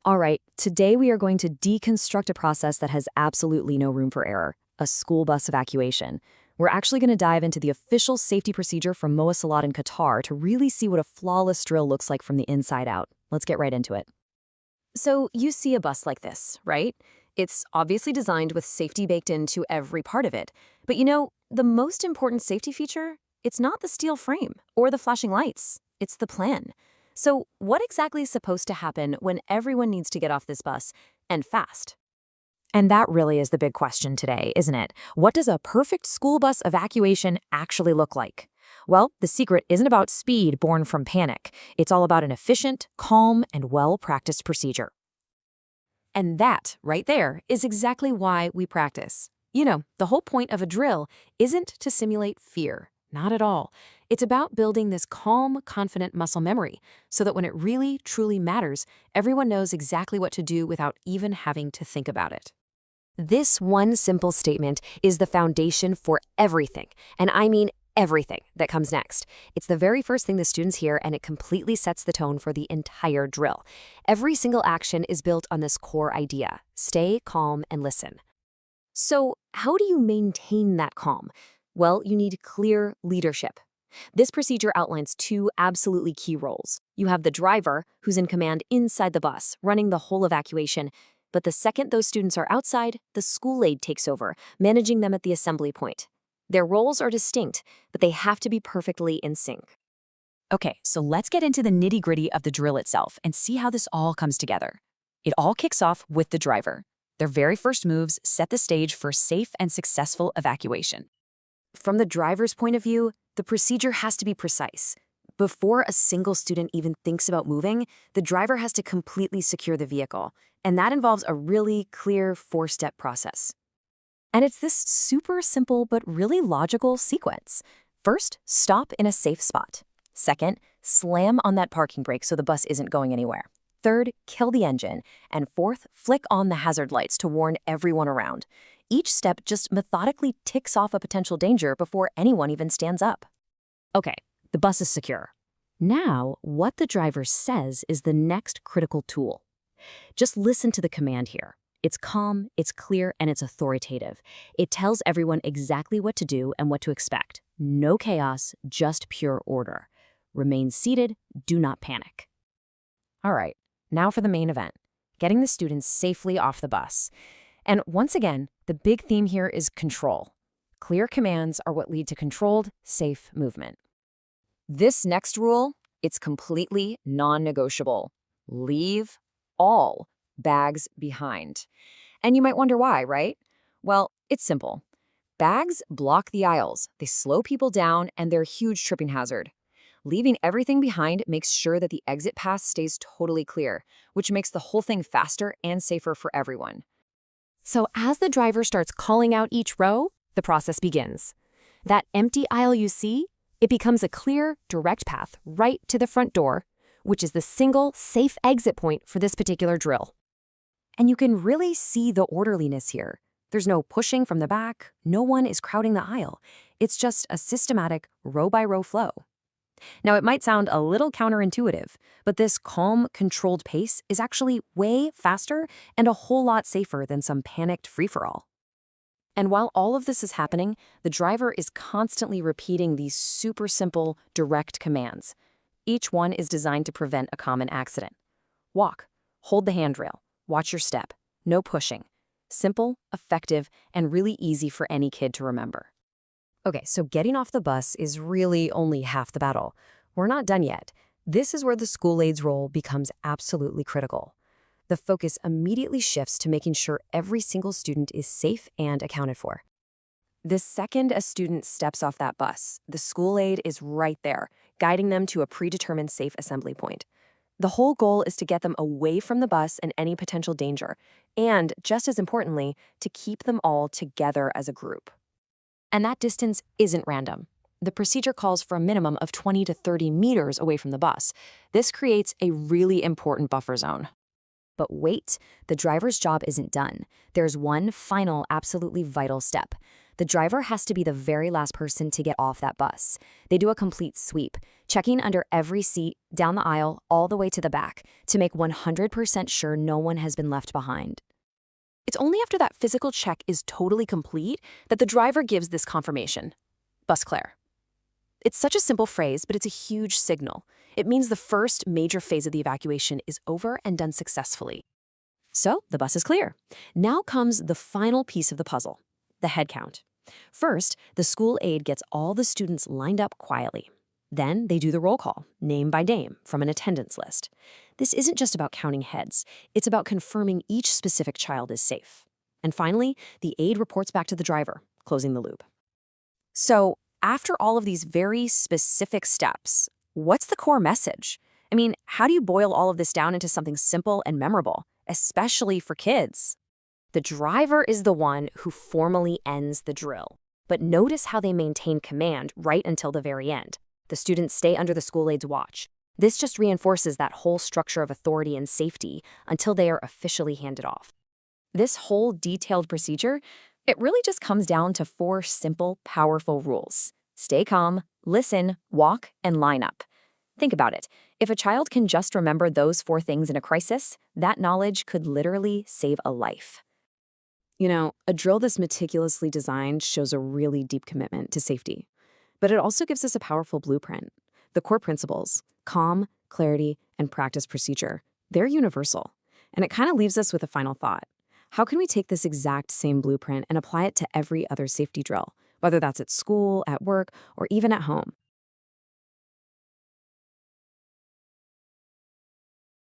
All right, today we are going to deconstruct a process that has absolutely no room for error, a school bus evacuation. We're actually going to dive into the official safety procedure from Moa Salat in Qatar to really see what a flawless drill looks like from the inside out. Let's get right into it. So you see a bus like this, right? It's obviously designed with safety baked into every part of it. But the most important safety feature? It's not the steel frame or the flashing lights. It's the plan. So what exactly is supposed to happen when everyone needs to get off this bus, and fast? And that really is the big question today, isn't it? What does a perfect school bus evacuation actually look like? Well, the secret isn't about speed born from panic. It's all about an efficient, calm, and well-practiced procedure. And that, right there, is exactly why we practice. The whole point of a drill isn't to simulate fear. Not at all. It's about building this calm, confident muscle memory so that when it really, truly matters, everyone knows exactly what to do without even having to think about it. This one simple statement is the foundation for everything, and I mean everything that comes next. It's the very first thing the students hear, and it completely sets the tone for the entire drill. Every single action is built on this core idea: stay calm and listen. So, how do you maintain that calm? Well, you need clear leadership. This procedure outlines two absolutely key roles. You have the driver, who's in command inside the bus, running the whole evacuation. But the second those students are outside, the school aide takes over, managing them at the assembly point. Their roles are distinct, but they have to be perfectly in sync. Okay, so let's get into the nitty-gritty of the drill itself and see how this all comes together. It all kicks off with the driver. Their very first moves set the stage for safe and successful evacuation. From the driver's point of view, the procedure has to be precise. Before a single student even thinks about moving, the driver has to completely secure the vehicle, and that involves a really clear four-step process. And it's this super simple but really logical sequence. First, stop in a safe spot. Second, slam on that parking brake so the bus isn't going anywhere. Third, kill the engine. And fourth, flick on the hazard lights to warn everyone around. Each step just methodically ticks off a potential danger before anyone even stands up. Okay, the bus is secure. Now, what the driver says is the next critical tool. Just listen to the command here. It's calm, it's clear, and it's authoritative. It tells everyone exactly what to do and what to expect. No chaos, just pure order. Remain seated, do not panic. All right, now for the main event, getting the students safely off the bus. And once again, the big theme here is control. Clear commands are what lead to controlled, safe movement. This next rule, it's completely non-negotiable. Leave all bags behind. And you might wonder why, right? Well, it's simple. Bags block the aisles, they slow people down, and they're a huge tripping hazard. Leaving everything behind makes sure that the exit path stays totally clear, which makes the whole thing faster and safer for everyone. So as the driver starts calling out each row, the process begins. That empty aisle you see, it becomes a clear, direct path right to the front door, which is the single, safe exit point for this particular drill. And you can really see the orderliness here. There's no pushing from the back, no one is crowding the aisle. It's just a systematic, row-by-row flow. Now, it might sound a little counterintuitive, but this calm, controlled pace is actually way faster and a whole lot safer than some panicked free-for-all. And while all of this is happening, the driver is constantly repeating these super simple, direct commands. Each one is designed to prevent a common accident. Walk, hold the handrail, watch your step, no pushing. Simple, effective, and really easy for any kid to remember. Okay, so getting off the bus is really only half the battle. We're not done yet. This is where the school aide's role becomes absolutely critical. The focus immediately shifts to making sure every single student is safe and accounted for. The second a student steps off that bus, the school aide is right there, guiding them to a predetermined safe assembly point. The whole goal is to get them away from the bus and any potential danger, and, just as importantly, to keep them all together as a group. And that distance isn't random. The procedure calls for a minimum of 20 to 30 meters away from the bus. This creates a really important buffer zone. But wait, the driver's job isn't done. There's one final, absolutely vital step. The driver has to be the very last person to get off that bus. They do a complete sweep, checking under every seat, down the aisle, all the way to the back, to make 100% sure no one has been left behind. It's only after that physical check is totally complete that the driver gives this confirmation. Bus clear. It's such a simple phrase, but it's a huge signal. It means the first major phase of the evacuation is over and done successfully. So, the bus is clear. Now comes the final piece of the puzzle, the head count. First, the school aide gets all the students lined up quietly. Then they do the roll call, name by name, from an attendance list. This isn't just about counting heads. It's about confirming each specific child is safe. And finally, the aide reports back to the driver, closing the loop. So, after all of these very specific steps, what's the core message? I mean, how do you boil all of this down into something simple and memorable, especially for kids? The driver is the one who formally ends the drill. But notice how they maintain command right until the very end. The students stay under the school aide's watch. This just reinforces that whole structure of authority and safety until they are officially handed off. This whole detailed procedure, it really just comes down to 4 simple, powerful rules. Stay calm, listen, walk, and line up. Think about it. If a child can just remember those 4 things in a crisis, that knowledge could literally save a life. You know, a drill this meticulously designed shows a really deep commitment to safety. But it also gives us a powerful blueprint. The core principles, calm, clarity, and practice procedure, they're universal. And it kind of leaves us with a final thought. How can we take this exact same blueprint and apply it to every other safety drill, whether that's at school, at work, or even at home?